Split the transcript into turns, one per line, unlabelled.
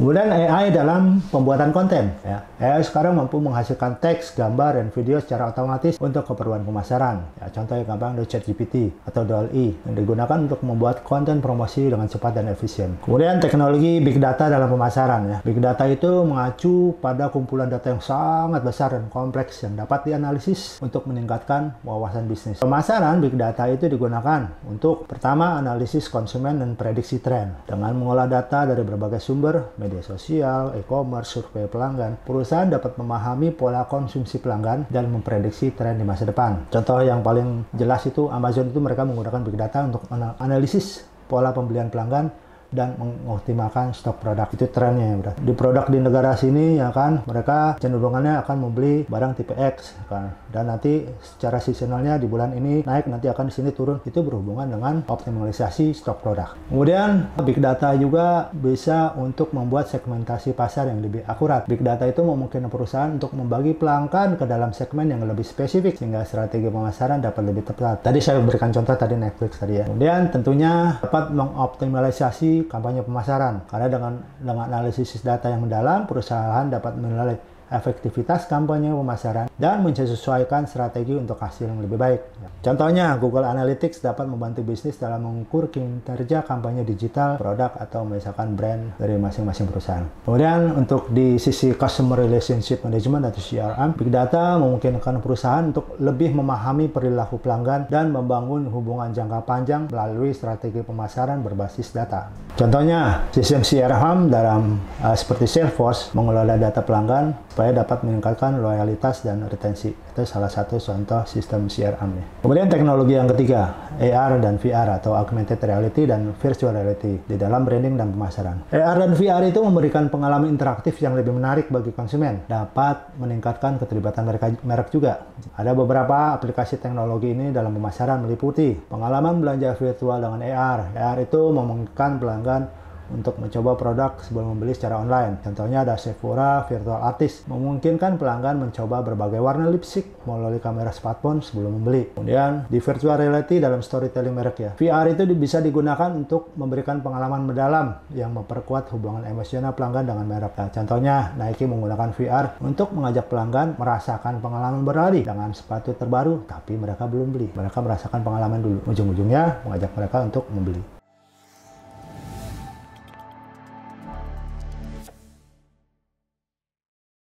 Kemudian AI dalam pembuatan konten. Ya. AI sekarang mampu menghasilkan teks, gambar, dan video secara otomatis untuk keperluan pemasaran. Ya, contohnya gampang dari ChatGPT atau DALL-E yang digunakan untuk membuat konten promosi dengan cepat dan efisien. Kemudian teknologi Big Data dalam pemasaran. Ya. Big Data itu mengacu pada kumpulan data yang sangat besar dan kompleks yang dapat dianalisis untuk meningkatkan wawasan bisnis. Pemasaran Big Data itu digunakan untuk pertama analisis konsumen dan prediksi tren. Dengan mengolah data dari berbagai sumber, media sosial, e-commerce, survei pelanggan, perusahaan dapat memahami pola konsumsi pelanggan dan memprediksi tren di masa depan. Contoh yang paling jelas itu Amazon itu mereka menggunakan Big Data untuk analisis pola pembelian pelanggan dan mengoptimalkan stok produk. Itu trennya ya, udah. Di produk di negara sini ya kan, mereka cenderungannya akan membeli barang tipe X kan. Dan nanti secara seasonalnya di bulan ini naik, nanti akan di sini turun. Itu berhubungan dengan optimalisasi stok produk. Kemudian Big Data juga bisa untuk membuat segmentasi pasar yang lebih akurat. Big Data itu memungkinkan perusahaan untuk membagi pelanggan ke dalam segmen yang lebih spesifik sehingga strategi pemasaran dapat lebih tepat. Tadi saya berikan contoh tadi Netflix tadi ya. Kemudian tentunya dapat mengoptimalisasi kampanye pemasaran, karena dengan analisis data yang mendalam, perusahaan dapat menilai efektivitas kampanye pemasaran dan menyesuaikan strategi untuk hasil yang lebih baik. Contohnya, Google Analytics dapat membantu bisnis dalam mengukur kinerja kampanye digital, produk, atau misalkan brand dari masing-masing perusahaan. Kemudian untuk di sisi Customer Relationship Management atau CRM, Big Data memungkinkan perusahaan untuk lebih memahami perilaku pelanggan dan membangun hubungan jangka panjang melalui strategi pemasaran berbasis data. Contohnya, sistem CRM dalam seperti Salesforce mengelola data pelanggan supaya dapat meningkatkan loyalitas dan retensi. Itu salah satu contoh sistem CRM. Kemudian teknologi yang ketiga, AR dan VR atau Augmented Reality dan Virtual Reality di dalam branding dan pemasaran. AR dan VR itu memberikan pengalaman interaktif yang lebih menarik bagi konsumen, dapat meningkatkan keterlibatan merek juga. Ada beberapa aplikasi teknologi ini dalam pemasaran meliputi pengalaman belanja virtual dengan AR. AR itu memungkinkan pelanggan untuk mencoba produk sebelum membeli secara online. Contohnya ada Sephora Virtual Artist, memungkinkan pelanggan mencoba berbagai warna lipstick melalui kamera smartphone sebelum membeli. Kemudian di virtual reality dalam storytelling merek ya. VR itu bisa digunakan untuk memberikan pengalaman mendalam yang memperkuat hubungan emosional pelanggan dengan merek. Nah, contohnya Nike menggunakan VR untuk mengajak pelanggan merasakan pengalaman berlari dengan sepatu terbaru, tapi mereka belum beli. Mereka merasakan pengalaman dulu. Ujung-ujungnya mengajak mereka untuk membeli.